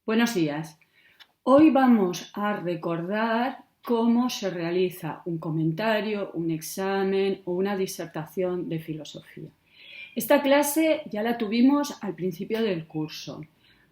Buenos días. Hoy vamos a recordar cómo se realiza un comentario, un examen o una disertación de filosofía. Esta clase ya la tuvimos al principio del curso.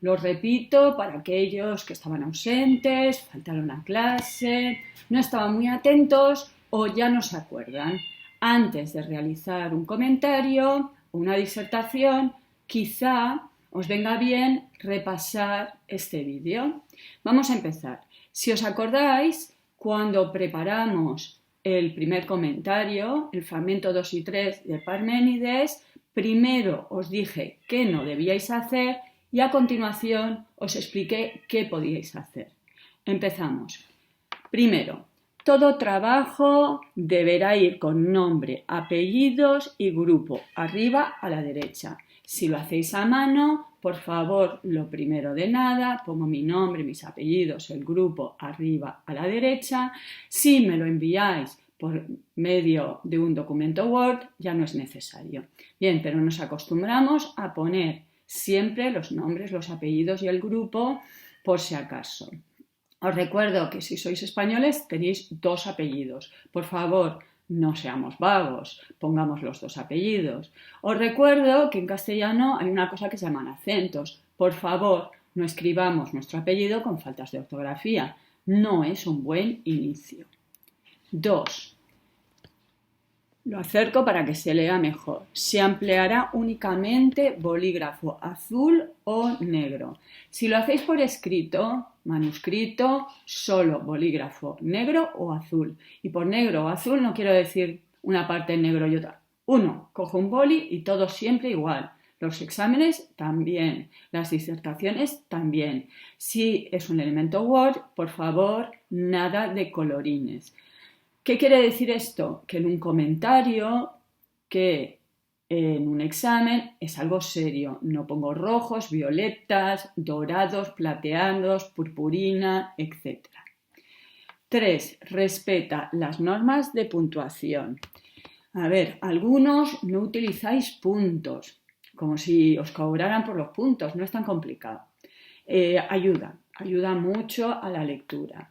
Lo repito para aquellos que estaban ausentes, faltaron a clase, no estaban muy atentos o ya no se acuerdan. Antes de realizar un comentario o una disertación, quizá os venga bien repasar este vídeo. Vamos a empezar. Si os acordáis, cuando preparamos el primer comentario, el fragmento 2 y 3 de Parménides, primero os dije qué no debíais hacer y a continuación os expliqué qué podíais hacer. Empezamos. Primero, todo trabajo deberá ir con nombre, apellidos y grupo, arriba a la derecha. Si lo hacéis a mano, por favor, lo primero de nada, pongo mi nombre, mis apellidos, el grupo arriba a la derecha. Si me lo enviáis por medio de un documento Word, ya no es necesario. Bien, pero nos acostumbramos a poner siempre los nombres, los apellidos y el grupo por si acaso. Os recuerdo que si sois españoles tenéis dos apellidos. Por favor, no seamos vagos, pongamos los dos apellidos. Os recuerdo que en castellano hay una cosa que se llaman acentos. Por favor, no escribamos nuestro apellido con faltas de ortografía. No es un buen inicio. 2. Lo acerco para que se lea mejor. Se empleará únicamente bolígrafo azul o negro. Si lo hacéis por escrito, manuscrito, solo bolígrafo negro o azul. Y por negro o azul no quiero decir una parte en negro y otra. Uno, cojo un boli y todo siempre igual. Los exámenes también, las disertaciones también. Si es un elemento Word, por favor, nada de colorines. ¿Qué quiere decir esto? Que en un comentario, que en un examen es algo serio. No pongo rojos, violetas, dorados, plateados, purpurina, etc. 3. Respeta las normas de puntuación. A ver, algunos no utilizáis puntos, como si os cobraran por los puntos, no es tan complicado. Ayuda mucho a la lectura.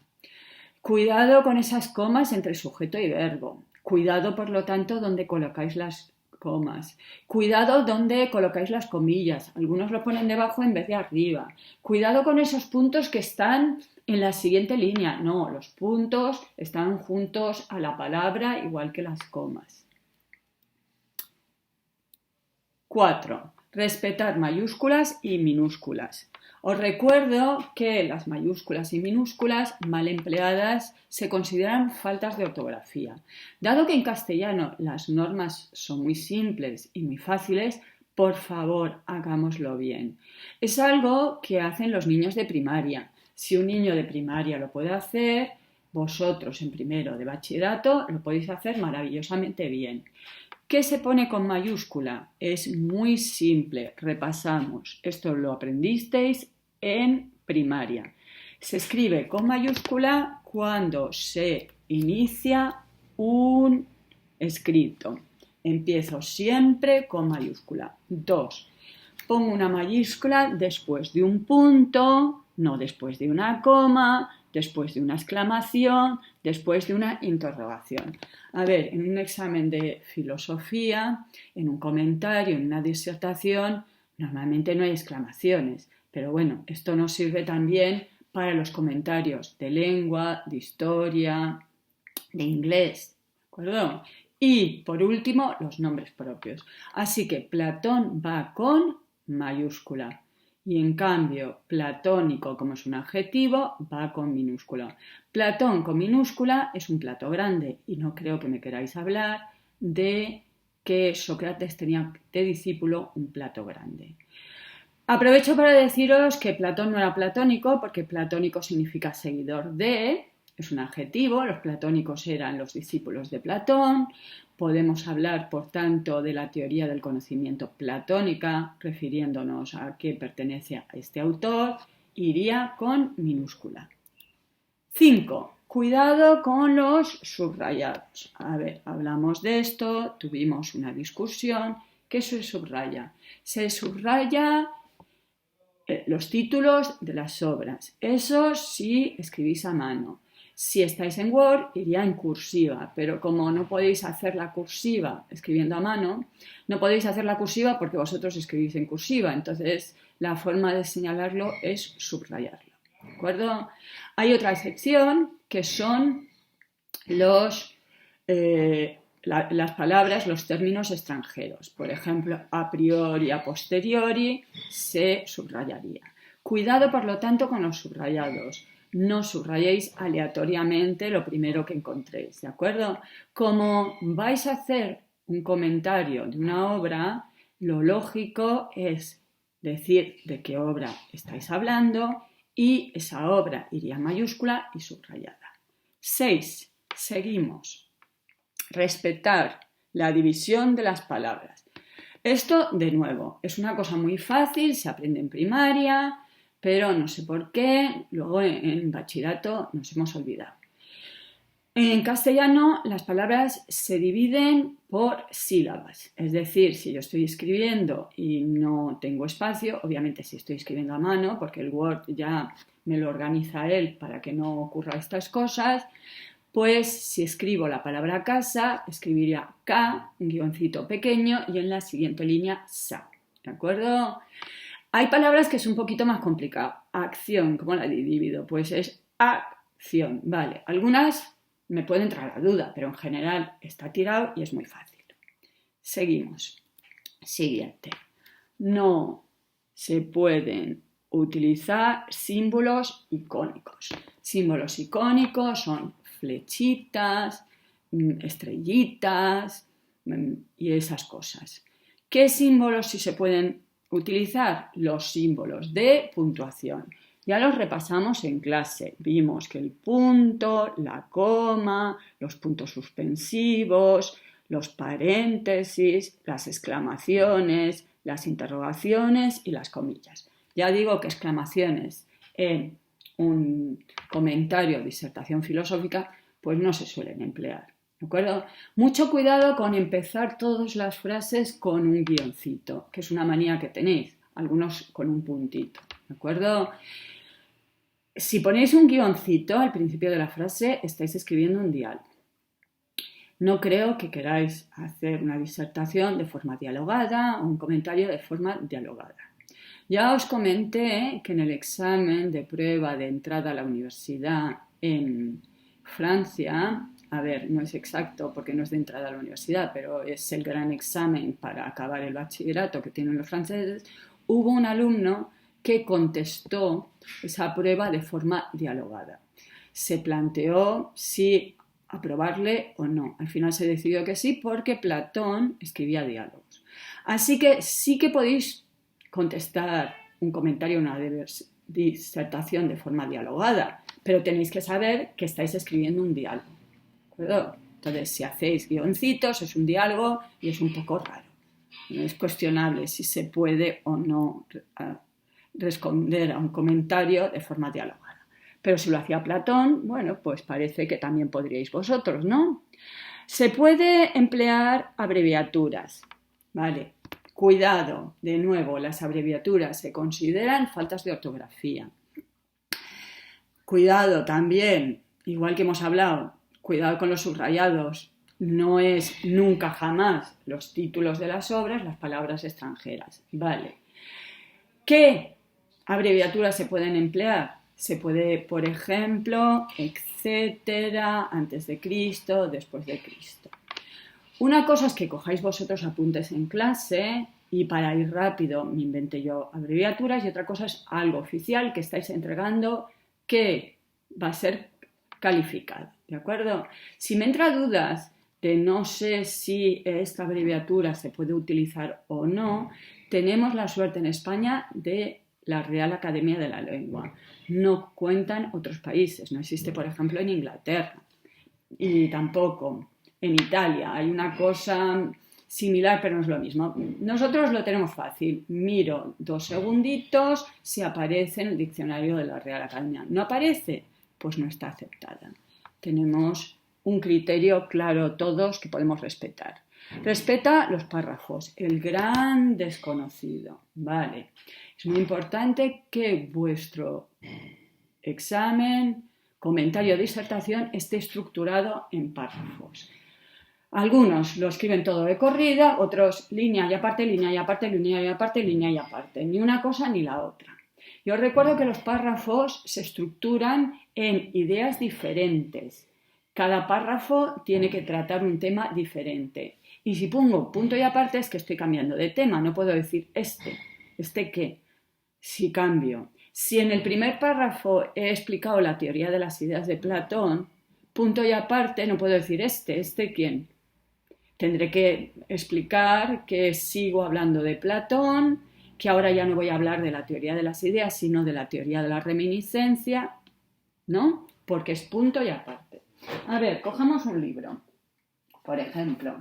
Cuidado con esas comas entre sujeto y verbo. Cuidado, por lo tanto, donde colocáis las comas. Cuidado donde colocáis las comillas. Algunos lo ponen debajo en vez de arriba. Cuidado con esos puntos que están en la siguiente línea. No, los puntos están juntos a la palabra, igual que las comas. 4. Respetar mayúsculas y minúsculas. Os recuerdo que las mayúsculas y minúsculas mal empleadas se consideran faltas de ortografía. Dado que en castellano las normas son muy simples y muy fáciles, por favor, hagámoslo bien. Es algo que hacen los niños de primaria. Si un niño de primaria lo puede hacer, vosotros en primero de bachillerato lo podéis hacer maravillosamente bien. ¿Qué se pone con mayúscula? Es muy simple, repasamos. Esto lo aprendisteis en primaria. Se escribe con mayúscula cuando se inicia un escrito. Empiezo siempre con mayúscula. 2. Pongo una mayúscula después de un punto, no después de una coma, después de una exclamación, después de una interrogación. A ver, en un examen de filosofía, en un comentario, en una disertación, normalmente no hay exclamaciones. Pero bueno, esto nos sirve también para los comentarios de lengua, de historia, de inglés, ¿de acuerdo? Y, por último, los nombres propios. Así que Platón va con mayúscula. Y en cambio, platónico, como es un adjetivo, va con minúscula. Platón con minúscula es un plato grande y no creo que me queráis hablar de que Sócrates tenía de discípulo un plato grande. Aprovecho para deciros que Platón no era platónico, porque platónico significa seguidor de, es un adjetivo, los platónicos eran los discípulos de Platón. Podemos hablar, por tanto, de la teoría del conocimiento platónica, refiriéndonos a qué pertenece a este autor, iría con minúscula. 5. Cuidado con los subrayados. A ver, hablamos de esto, tuvimos una discusión. ¿Qué se subraya? Se subraya los títulos de las obras. Eso sí escribís a mano. Si estáis en Word, iría en cursiva, pero como no podéis hacer la cursiva escribiendo a mano, no podéis hacer la cursiva porque vosotros escribís en cursiva. Entonces, la forma de señalarlo es subrayarlo. ¿De acuerdo? Hay otra sección que son las palabras, los términos extranjeros. Por ejemplo, a priori, a posteriori, se subrayaría. Cuidado, por lo tanto, con los subrayados. No subrayéis aleatoriamente lo primero que encontréis, ¿de acuerdo? Como vais a hacer un comentario de una obra, lo lógico es decir de qué obra estáis hablando y esa obra iría en mayúscula y subrayada. 6. Seguimos. Respetar la división de las palabras. Esto, de nuevo, es una cosa muy fácil, se aprende en primaria, pero no sé por qué, luego en bachillerato nos hemos olvidado. En castellano las palabras se dividen por sílabas, es decir, si yo estoy escribiendo y no tengo espacio, obviamente si estoy escribiendo a mano, porque el Word ya me lo organiza él para que no ocurra estas cosas, pues si escribo la palabra casa, escribiría K, un guioncito pequeño, y en la siguiente línea sa, ¿de acuerdo? Hay palabras que es un poquito más complicado. Acción, ¿cómo la divido? Pues es acción, vale. Algunas me pueden entrar a la duda, pero en general está tirado y es muy fácil. Seguimos. Siguiente. No se pueden utilizar símbolos icónicos. Símbolos icónicos son flechitas, estrellitas y esas cosas. ¿Qué símbolos sí se pueden utilizar? Los símbolos de puntuación. Ya los repasamos en clase. Vimos que el punto, la coma, los puntos suspensivos, los paréntesis, las exclamaciones, las interrogaciones y las comillas. Ya digo que exclamaciones en un comentario, disertación filosófica, pues no se suelen emplear. ¿De acuerdo? Mucho cuidado con empezar todas las frases con un guioncito, que es una manía que tenéis, algunos con un puntito. ¿De acuerdo? Si ponéis un guioncito al principio de la frase, estáis escribiendo un diálogo. No creo que queráis hacer una disertación de forma dialogada o un comentario de forma dialogada. Ya os comenté que en el examen de prueba de entrada a la universidad en Francia, a ver, no es exacto porque no es de entrada a la universidad, pero es el gran examen para acabar el bachillerato que tienen los franceses, hubo un alumno que contestó esa prueba de forma dialogada. Se planteó si aprobarle o no. Al final se decidió que sí porque Platón escribía diálogos. Así que sí que podéis contestar un comentario, una disertación de forma dialogada, pero tenéis que saber que estáis escribiendo un diálogo. ¿De acuerdo? Entonces, si hacéis guioncitos, es un diálogo y es un poco raro. Es cuestionable si se puede o no responder a un comentario de forma dialogada. Pero si lo hacía Platón, bueno, pues parece que también podríais vosotros, ¿no? Se puede emplear abreviaturas, ¿vale? Cuidado, de nuevo, las abreviaturas se consideran faltas de ortografía. Cuidado también, igual que hemos hablado, cuidado con los subrayados. No es nunca jamás los títulos de las obras, las palabras extranjeras, ¿vale? ¿Qué abreviaturas se pueden emplear? Se puede, por ejemplo, etcétera, antes de Cristo, después de Cristo. Una cosa es que cojáis vosotros apuntes en clase y para ir rápido me inventé yo abreviaturas y otra cosa es algo oficial que estáis entregando que va a ser calificado, ¿de acuerdo? Si me entra dudas de no sé si esta abreviatura se puede utilizar o no, tenemos la suerte en España de la Real Academia de la Lengua. No cuentan otros países, no existe, por ejemplo, en Inglaterra y tampoco en Italia. Hay una cosa similar, pero no es lo mismo. Nosotros lo tenemos fácil. Miro 2 segunditos si aparece en el diccionario de la Real Academia. ¿No aparece? Pues no está aceptada. Tenemos un criterio claro todos que podemos respetar. Respeta los párrafos, el gran desconocido, ¿vale? Es muy importante que vuestro examen, comentario o disertación esté estructurado en párrafos. Algunos lo escriben todo de corrida, otros línea y aparte, línea y aparte, línea y aparte, línea y aparte. Ni una cosa ni la otra. Yo recuerdo que los párrafos se estructuran en ideas diferentes. Cada párrafo tiene que tratar un tema diferente. Y si pongo punto y aparte es que estoy cambiando de tema. No puedo decir ¿este qué? Si cambio. Si en el primer párrafo he explicado la teoría de las ideas de Platón, punto y aparte no puedo decir ¿este quién? Tendré que explicar que sigo hablando de Platón, que ahora ya no voy a hablar de la teoría de las ideas, sino de la teoría de la reminiscencia, ¿no? Porque es punto y aparte. A ver, cojamos un libro. Por ejemplo,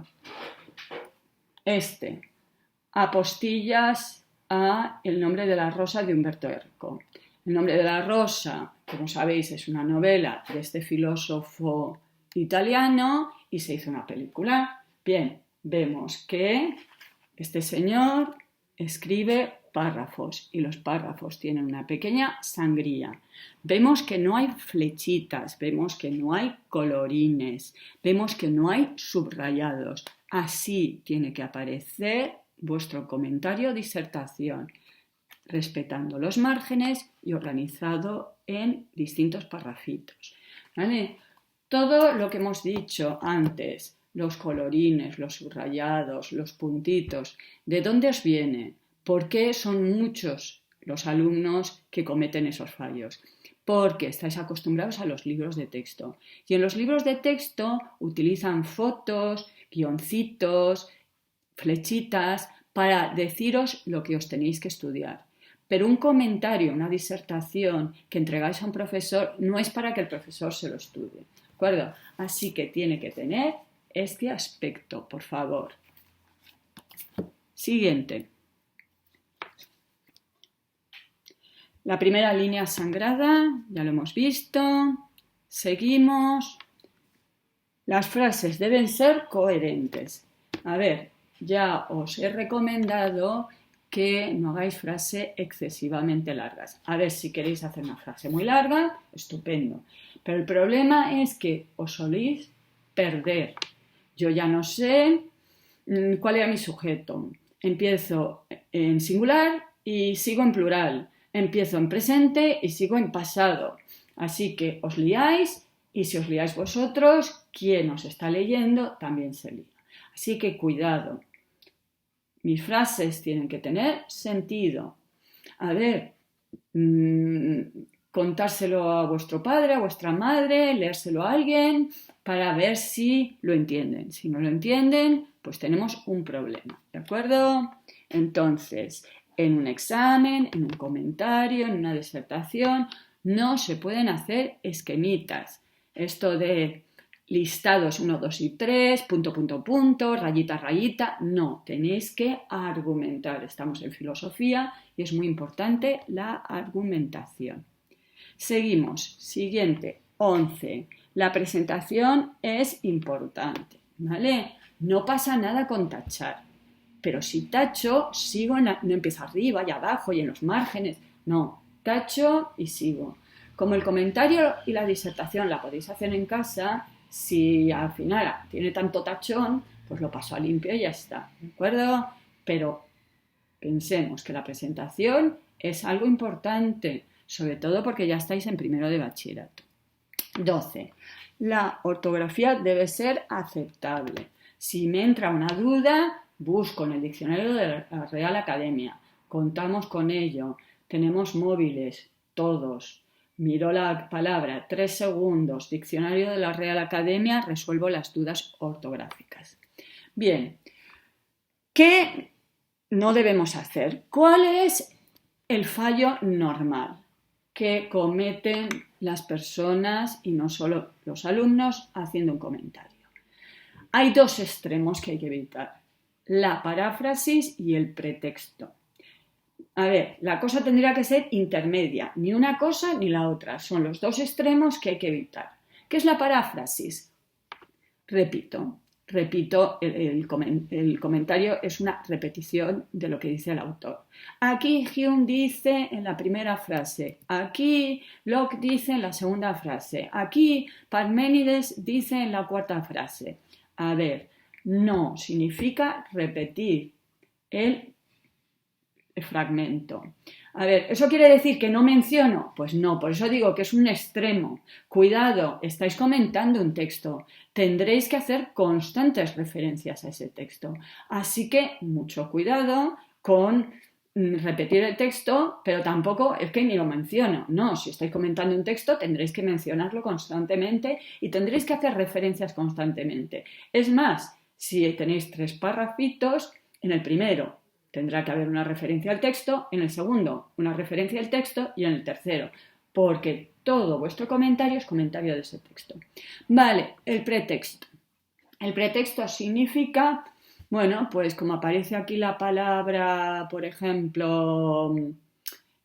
Apostillas a El nombre de la rosa de Umberto Eco. El nombre de la rosa, como sabéis, es una novela de este filósofo italiano y se hizo una película. Bien, vemos que este señor escribe párrafos y los párrafos tienen una pequeña sangría. Vemos que no hay flechitas, vemos que no hay colorines, vemos que no hay subrayados. Así tiene que aparecer vuestro comentario o disertación, respetando los márgenes y organizado en distintos parrafitos. ¿Vale? Todo lo que hemos dicho antes, los colorines, los subrayados, los puntitos, ¿de dónde os viene? ¿Por qué son muchos los alumnos que cometen esos fallos? Porque estáis acostumbrados a los libros de texto. Y en los libros de texto utilizan fotos, guioncitos, flechitas para deciros lo que os tenéis que estudiar. Pero un comentario, una disertación que entregáis a un profesor no es para que el profesor se lo estudie. ¿De acuerdo? Así que tiene que tener este aspecto, por favor. Siguiente. La primera línea sangrada, ya lo hemos visto. Seguimos. Las frases deben ser coherentes. A ver, ya os he recomendado que no hagáis frases excesivamente largas. A ver, si queréis hacer una frase muy larga, estupendo. Pero el problema es que os soléis perder. Yo ya no sé cuál era mi sujeto. Empiezo en singular y sigo en plural. Empiezo en presente y sigo en pasado. Así que os liáis y si os liáis vosotros, quien os está leyendo también se lía. Así que cuidado. Mis frases tienen que tener sentido. A ver, contárselo a vuestro padre, a vuestra madre, leérselo a alguien para ver si lo entienden. Si no lo entienden, pues tenemos un problema, ¿de acuerdo? Entonces, en un examen, en un comentario, en una disertación, no se pueden hacer esquemitas. Esto de listados 1, 2 y 3, punto, punto, punto, rayita, rayita. No, tenéis que argumentar. Estamos en filosofía y es muy importante la argumentación. Seguimos. Siguiente, 11. La presentación es importante, ¿vale? No pasa nada con tachar. Pero si tacho, sigo, no empiezo arriba y abajo y en los márgenes. No, tacho y sigo. Como el comentario y la disertación la podéis hacer en casa, si al final tiene tanto tachón, pues lo paso a limpio y ya está, ¿de acuerdo? Pero pensemos que la presentación es algo importante, sobre todo porque ya estáis en primero de bachillerato. 12. La ortografía debe ser aceptable. Si me entra una duda, busco en el diccionario de la Real Academia. Contamos con ello. Tenemos móviles, todos. Miro la palabra, 3 segundos, diccionario de la Real Academia, resuelvo las dudas ortográficas. Bien, ¿qué no debemos hacer? ¿Cuál es el fallo normal que cometen las personas y no solo los alumnos haciendo un comentario? Hay dos extremos que hay que evitar, la paráfrasis y el pretexto. A ver, la cosa tendría que ser intermedia, ni una cosa ni la otra. Son los dos extremos que hay que evitar. ¿Qué es la paráfrasis? Repito, repito, el comentario es una repetición de lo que dice el autor. Aquí Hume dice en la primera frase, aquí Locke dice en la segunda frase, aquí Parménides dice en la cuarta frase. A ver, no significa repetir el fragmento. A ver, ¿eso quiere decir que no menciono? Pues no, por eso digo que es un extremo. Cuidado, estáis comentando un texto. Tendréis que hacer constantes referencias a ese texto. Así que mucho cuidado con repetir el texto, pero tampoco es que ni lo menciono. No, si estáis comentando un texto tendréis que mencionarlo constantemente y tendréis que hacer referencias constantemente. Es más, si tenéis 3 párrafitos, en el primero tendrá que haber una referencia al texto, en el segundo una referencia al texto y en el tercero, porque todo vuestro comentario es comentario de ese texto. Vale, el pretexto. El pretexto significa, bueno, pues como aparece aquí la palabra, por ejemplo,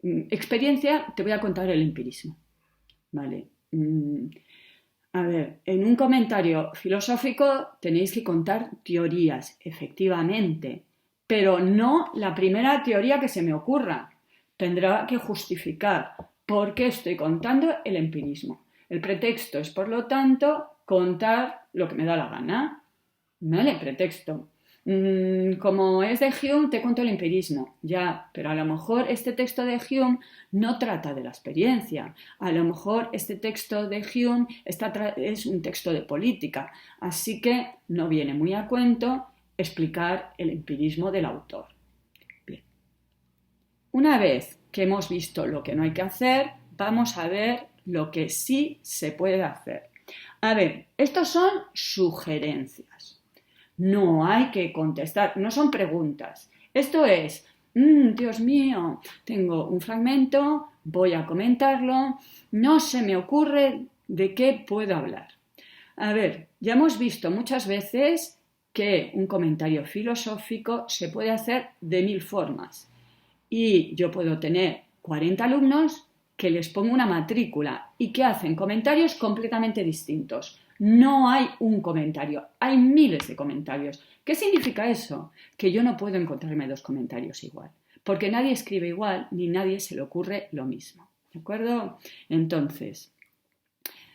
experiencia, te voy a contar el empirismo. Vale. A ver, en un comentario filosófico tenéis que contar teorías, efectivamente, pero no la primera teoría que se me ocurra. Tendrá que justificar por qué estoy contando el empirismo. El pretexto es, por lo tanto, contar lo que me da la gana. ¿Vale? Pretexto. Como es de Hume, te cuento el empirismo. Ya, pero a lo mejor este texto de Hume no trata de la experiencia. A lo mejor este texto de Hume es un texto de política. Así que no viene muy a cuento explicar el empirismo del autor. Bien. Una vez que hemos visto lo que no hay que hacer, vamos a ver lo que sí se puede hacer. A ver, estos son sugerencias. No hay que contestar, no son preguntas. Esto es, Dios mío, tengo un fragmento, voy a comentarlo, no se me ocurre de qué puedo hablar. A ver, ya hemos visto muchas veces que un comentario filosófico se puede hacer de 1000 formas. Y yo puedo tener 40 alumnos que les pongo una matrícula y que hacen comentarios completamente distintos. No hay un comentario, hay miles de comentarios. ¿Qué significa eso? Que yo no puedo encontrarme 2 comentarios igual, porque nadie escribe igual ni nadie se le ocurre lo mismo. ¿De acuerdo? Entonces,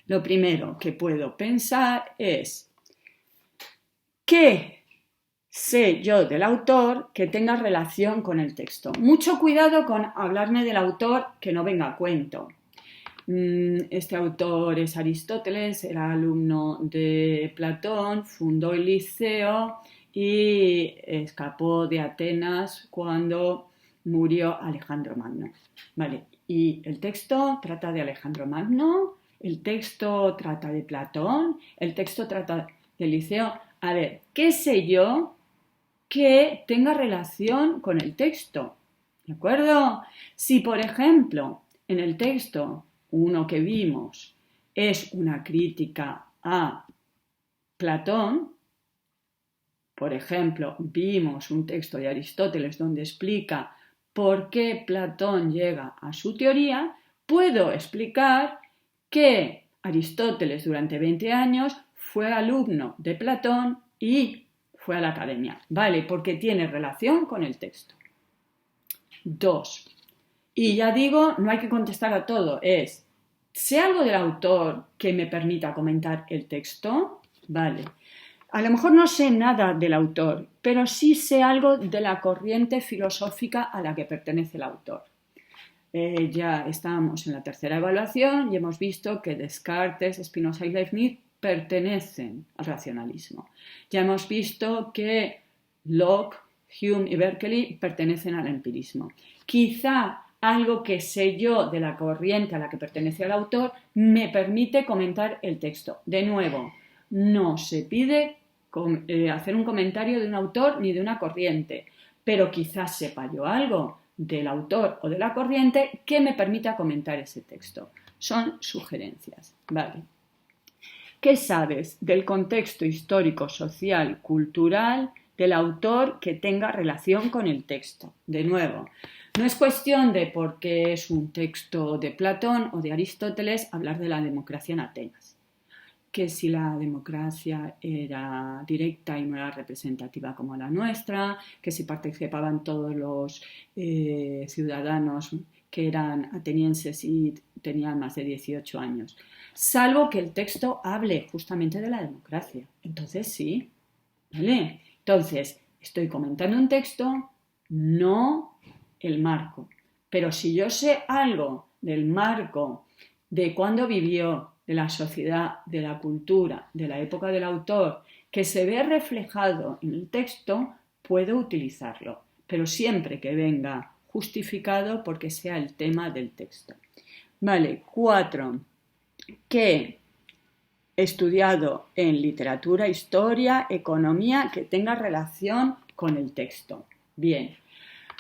lo primero que puedo pensar es, ¿qué sé yo del autor que tenga relación con el texto? Mucho cuidado con hablarme del autor que no venga a cuento. Este autor es Aristóteles, era alumno de Platón, fundó el Liceo y escapó de Atenas cuando murió Alejandro Magno. Vale, y el texto trata de Alejandro Magno, el texto trata de Platón, el texto trata del Liceo. A ver, ¿qué sé yo que tenga relación con el texto? ¿De acuerdo? Si, por ejemplo, en el texto uno que vimos es una crítica a Platón, por ejemplo, vimos un texto de Aristóteles donde explica por qué Platón llega a su teoría, puedo explicar que Aristóteles durante 20 años fue alumno de Platón y fue a la academia, ¿vale? Porque tiene relación con el texto. 2. Y ya digo, no hay que contestar a todo, ¿sé algo del autor que me permita comentar el texto? Vale. A lo mejor no sé nada del autor, pero sí sé algo de la corriente filosófica a la que pertenece el autor. Ya estábamos en la tercera evaluación y hemos visto que Descartes, Spinoza y Leibniz pertenecen al racionalismo. Ya hemos visto que Locke, Hume y Berkeley pertenecen al empirismo. Quizá algo que sé yo de la corriente a la que pertenece el autor me permite comentar el texto. De nuevo, no se pide hacer un comentario de un autor ni de una corriente, pero quizás sepa yo algo del autor o de la corriente que me permita comentar ese texto. Son sugerencias. Vale. ¿Qué sabes del contexto histórico, social, cultural del autor que tenga relación con el texto? De nuevo, no es cuestión de por qué es un texto de Platón o de Aristóteles hablar de la democracia en Atenas. que si la democracia era directa y no era representativa como la nuestra, que si participaban todos los ciudadanos que eran atenienses y tenían más de 18 años, salvo que el texto hable justamente de la democracia. Entonces sí, ¿vale? Entonces, estoy comentando un texto, no el marco. Pero si yo sé algo del marco, de cuándo vivió, de la sociedad, de la cultura, de la época del autor, que se ve reflejado en el texto, puedo utilizarlo, pero siempre que venga justificado porque sea el tema del texto. Vale, 4. Que he estudiado en literatura, historia, economía, que tenga relación con el texto. Bien.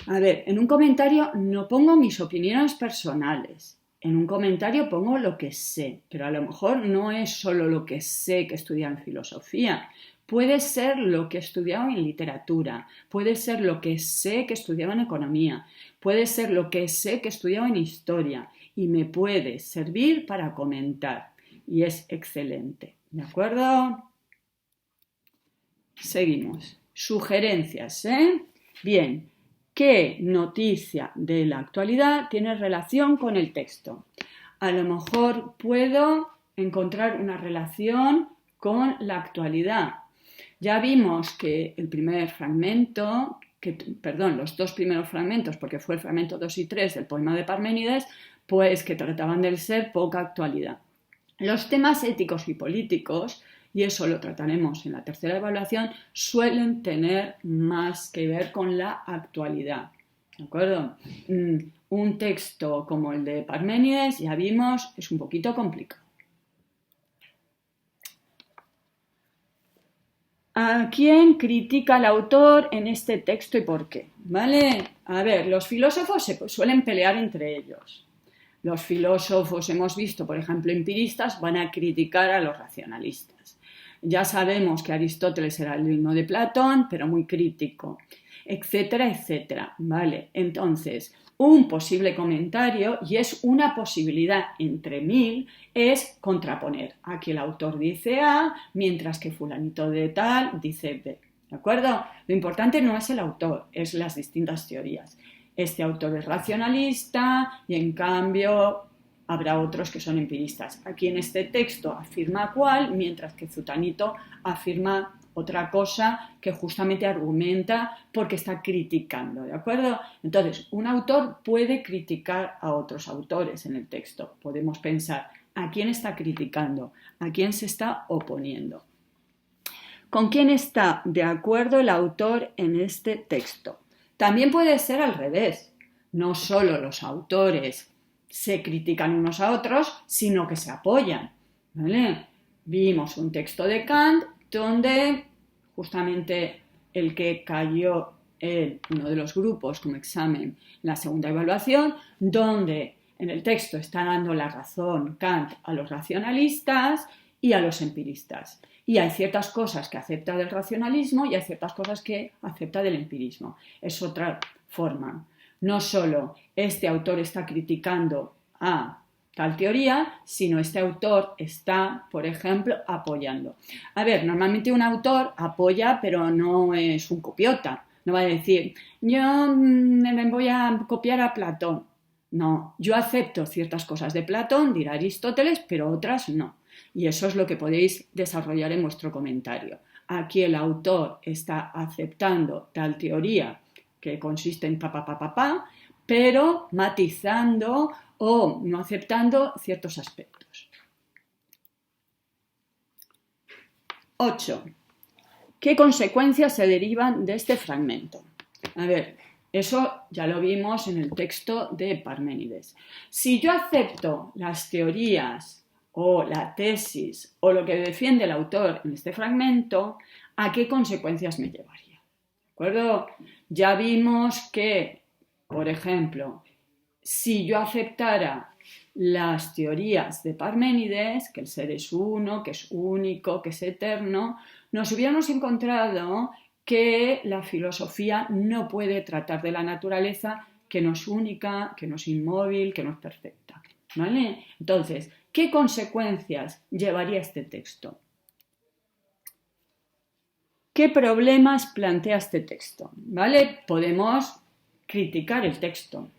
A ver, en un comentario no pongo mis opiniones personales. En un comentario pongo lo que sé, pero a lo mejor no es solo lo que sé que he estudiado en filosofía. Puede ser lo que he estudiado en literatura, puede ser lo que sé que he estudiado en economía, puede ser lo que sé que he estudiado en historia y me puede servir para comentar. Y es excelente. ¿De acuerdo? Seguimos. Sugerencias, ¿eh? Bien. ¿Qué noticia de la actualidad tiene relación con el texto? A lo mejor puedo encontrar una relación con la actualidad. Ya vimos que el primer fragmento, los dos primeros fragmentos, porque fue el fragmento 2 y 3 del poema de Parménides, pues que trataban del ser poca actualidad. Los temas éticos y políticos, y eso lo trataremos en la tercera evaluación, suelen tener más que ver con la actualidad. ¿De acuerdo? Un texto como el de Parménides, ya vimos, es un poquito complicado. ¿A quién critica el autor en este texto y por qué? ¿Vale? A ver, los filósofos se suelen pelear entre ellos. Los filósofos, hemos visto, por ejemplo, empiristas, van a criticar a los racionalistas. Ya sabemos que Aristóteles era el alumno de Platón, pero muy crítico, etcétera, etcétera. ¿Vale? Entonces, un posible comentario, y es una posibilidad entre 1000, es contraponer. Aquí el autor dice A, mientras que fulanito de tal dice B. ¿De acuerdo? Lo importante no es el autor, es las distintas teorías. Este autor es racionalista y en cambio habrá otros que son empiristas. Aquí en este texto afirma cuál, mientras que Zutanito afirma otra cosa que justamente argumenta porque está criticando, ¿de acuerdo? Entonces, un autor puede criticar a otros autores en el texto. Podemos pensar, ¿a quién está criticando? ¿A quién se está oponiendo? ¿Con quién está de acuerdo el autor en este texto? También puede ser al revés. No solo los autores se critican unos a otros, sino que se apoyan. ¿Vale? Vimos un texto de Kant donde justamente el que cayó en uno de los grupos como examen en la segunda evaluación, donde en el texto está dando la razón Kant a los racionalistas y a los empiristas. Y hay ciertas cosas que acepta del racionalismo y hay ciertas cosas que acepta del empirismo. Es otra forma. No solo este autor está criticando a tal teoría, sino este autor está, por ejemplo, apoyando. A ver, normalmente un autor apoya, pero no es un copiota. No va a decir, yo me voy a copiar a Platón. No, yo acepto ciertas cosas de Platón, dirá Aristóteles, pero otras no. Y eso es lo que podéis desarrollar en vuestro comentario. Aquí el autor está aceptando tal teoría que consiste en pero matizando o no aceptando ciertos aspectos. 8. ¿Qué consecuencias se derivan de este fragmento? A ver, eso ya lo vimos en el texto de Parménides. Si yo acepto las teorías o la tesis o lo que defiende el autor en este fragmento, ¿a qué consecuencias me llevaría? ¿De acuerdo? Ya vimos que, por ejemplo, si yo aceptara las teorías de Parménides, que el ser es uno, que es único, que es eterno, nos hubiéramos encontrado que la filosofía no puede tratar de la naturaleza que no es única, que no es inmóvil, que no es perfecta. ¿Vale? Entonces, ¿Qué consecuencias llevaría este texto? ¿Qué problemas plantea este texto? ¿Vale? Podemos criticar el texto.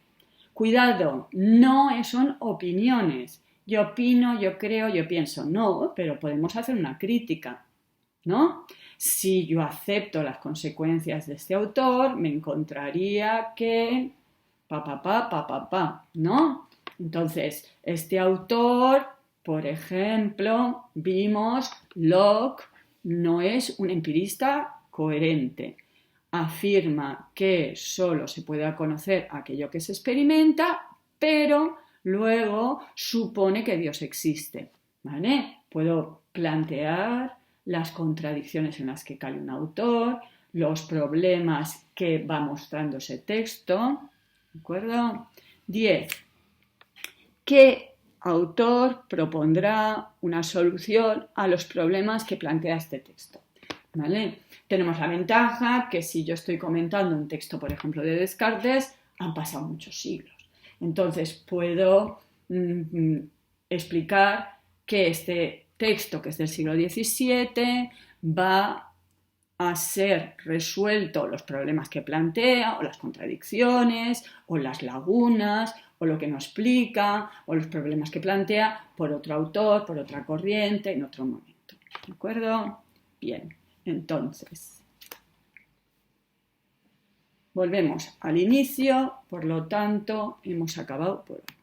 Cuidado, no son opiniones. Yo opino, yo creo, yo pienso. No, pero podemos hacer una crítica, ¿no? Si yo acepto las consecuencias de este autor, me encontraría que ¿no? Entonces, este autor, por ejemplo, vimos Locke no es un empirista coherente. Afirma que solo se puede conocer aquello que se experimenta, pero luego supone que Dios existe, ¿vale? Puedo plantear las contradicciones en las que cae un autor, los problemas que va mostrando ese texto, ¿de acuerdo? 10. ¿Qué autor propondrá una solución a los problemas que plantea este texto? ¿Vale? Tenemos la ventaja que si yo estoy comentando un texto, por ejemplo, de Descartes, han pasado muchos siglos. Entonces puedo explicar que este texto, que es del siglo XVII, va a ser resuelto los problemas que plantea, o las contradicciones, o las lagunas, o lo que no explica, o los problemas que plantea por otro autor, por otra corriente, en otro momento. ¿De acuerdo? Bien, entonces, volvemos al inicio, por lo tanto, hemos acabado por hoy.